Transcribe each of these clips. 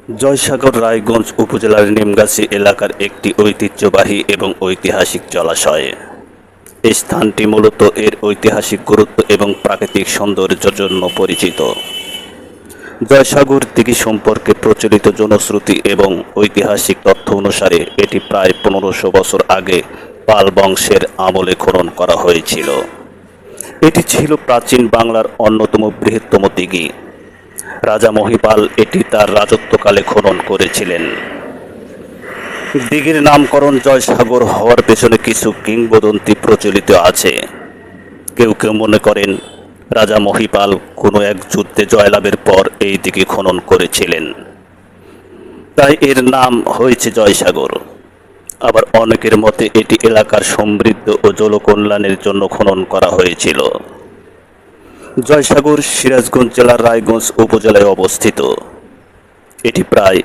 জয়সাগর রায়গঞ্জ উপজেলার নিমগাছি এলাকার একটি ঐতিহ্যবাহী এবং ঐতিহাসিক জলাশয়। এই স্থানটি মূলত এর ঐতিহাসিক গুরুত্ব এবং প্রাকৃতিক সৌন্দর্যের জন্য পরিচিত। জয়সাগর দিঘি সম্পর্কে প্রচলিত জনশ্রুতি এবং ঐতিহাসিক তথ্য অনুসারে এটি প্রায় 1500 বছর আগে পাল বংশের আমলে খনন করা হয়েছিল। এটি ছিল প্রাচীন বাংলার অন্যতম বৃহত্তম দিঘি। রাজা মহিপাল এটি তার রাজত্বকালে খনন করেছিলেন। দিঘির নামকরণ জয়সাগর হওয়ার পেছনে কিছু কিংবদন্তি প্রচলিত আছে। কেউ কেউ মনে করেন রাজা মহিপাল কোনো এক যুদ্ধে জয়লাভের পর এই দিঘি খনন করেছিলেন, তাই এর নাম হয়েছে জয়সাগর। আবার অনেকের মতে এটি এলাকার সমৃদ্ধ ও জলকল্যাণের জন্য খনন করা হয়েছিল। জয়সাগর সিরাজগঞ্জ জেলার রায়গঞ্জ উপজেলায় অবস্থিত। এটি প্রায়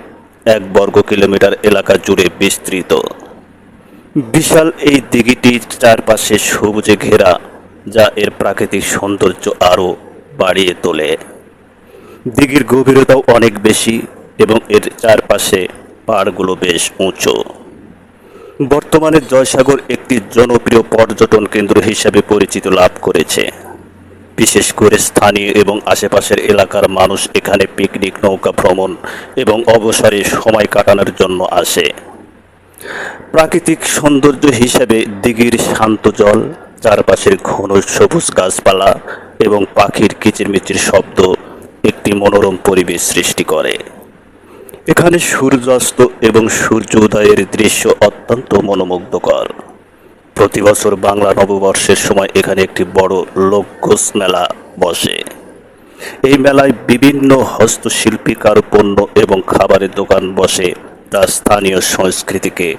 1 বর্গ কিলোমিটার এলাকা জুড়ে বিস্তৃত। বিশাল এই দিঘিটির চারপাশে সবুজে ঘেরা, যা এর প্রাকৃতিক সৌন্দর্য আরও বাড়িয়ে তোলে। দিঘির গভীরতাও অনেক বেশি এবং এর চারপাশে পাহাড়গুলো বেশ উঁচু। বর্তমানে জয়সাগর একটি জনপ্রিয় পর্যটন কেন্দ্র হিসেবে পরিচিতি লাভ করেছে। বিশেষ করে স্থানীয় এবং আশেপাশের এলাকার মানুষ এখানে পিকনিক, নৌকা ভ্রমণ এবং অবসরে সময় কাটানোর জন্য আসে। প্রাকৃতিক সৌন্দর্য হিসেবে দিঘির শান্ত জল, চারপাশের ঘন সবুজ গাছপালা এবং পাখির কিচিরমিচির শব্দ একটি মনোরম পরিবেশ সৃষ্টি করে। এখানে সূর্যাস্ত এবং সূর্য উদয়ের দৃশ্য অত্যন্ত মনোমুগ্ধকর। প্রতি বছর বাংলা নববর্ষের সময় এখানে একটি বড় লোকগোস মেলা বসে। এই মেলায় বিভিন্ন হস্তশিল্পী কারুপণ্য এবং খাবারের দোকান বসে, তা স্থানীয় সংস্কৃতিকে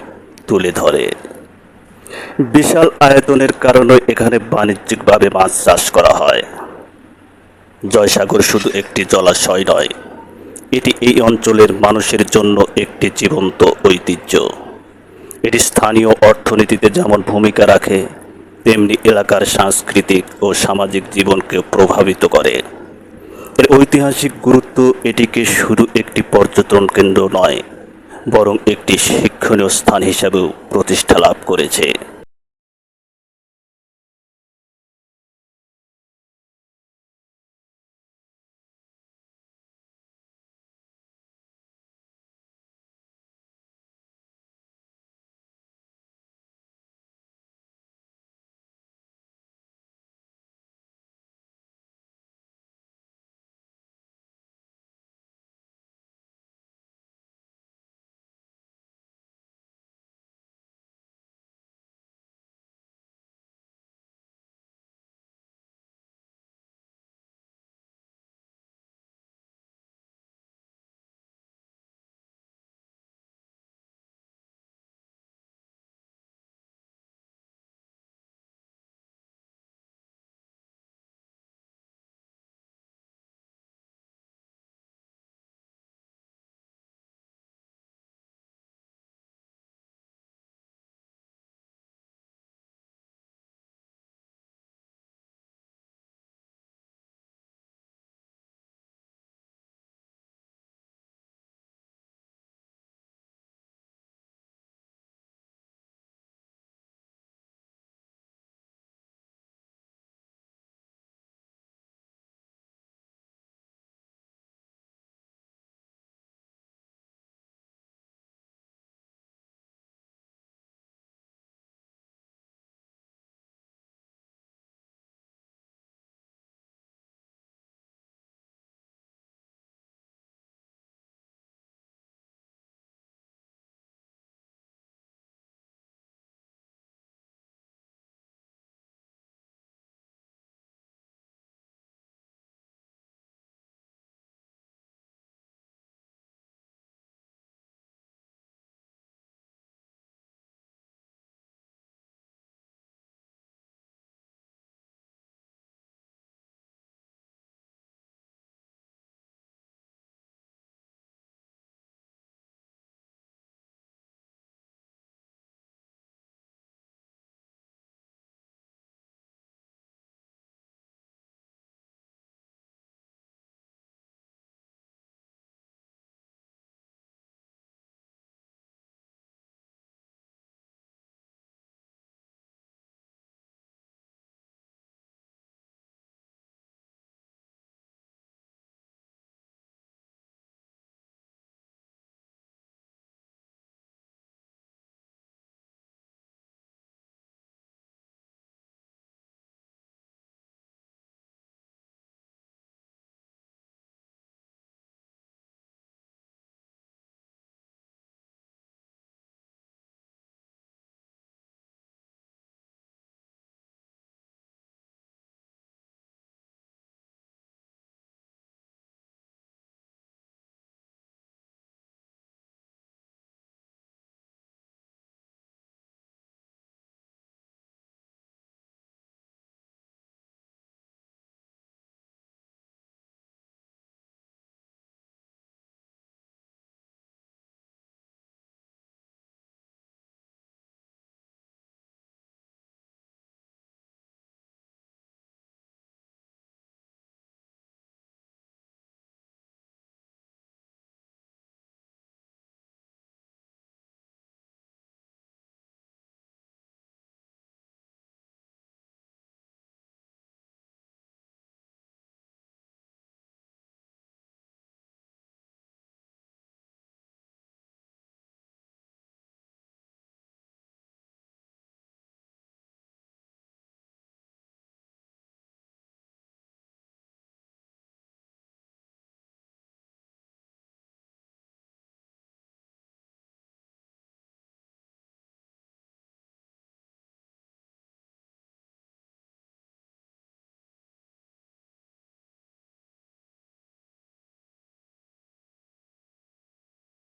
তুলে ধরে। বিশাল আয়তনের কারণে এখানে বাণিজ্যিকভাবে মাছ চাষ করা হয়। জয়সাগর শুধু একটি জলাশয় নয়, এটি এই অঞ্চলের মানুষের জন্য একটি জীবন্ত ঐতিহ্য। এটি স্থানীয় অর্থনীতিতে যেমন ভূমিকা রাখে, তেমনি এলাকার সাংস্কৃতিক ও সামাজিক জীবনকে প্রভাবিত করে। এর ঐতিহাসিক গুরুত্ব এটিকে শুধু একটি পর্যটন কেন্দ্র নয়, বরং একটি শিক্ষণীয় স্থান হিসেবেও প্রতিষ্ঠা লাভ করেছে।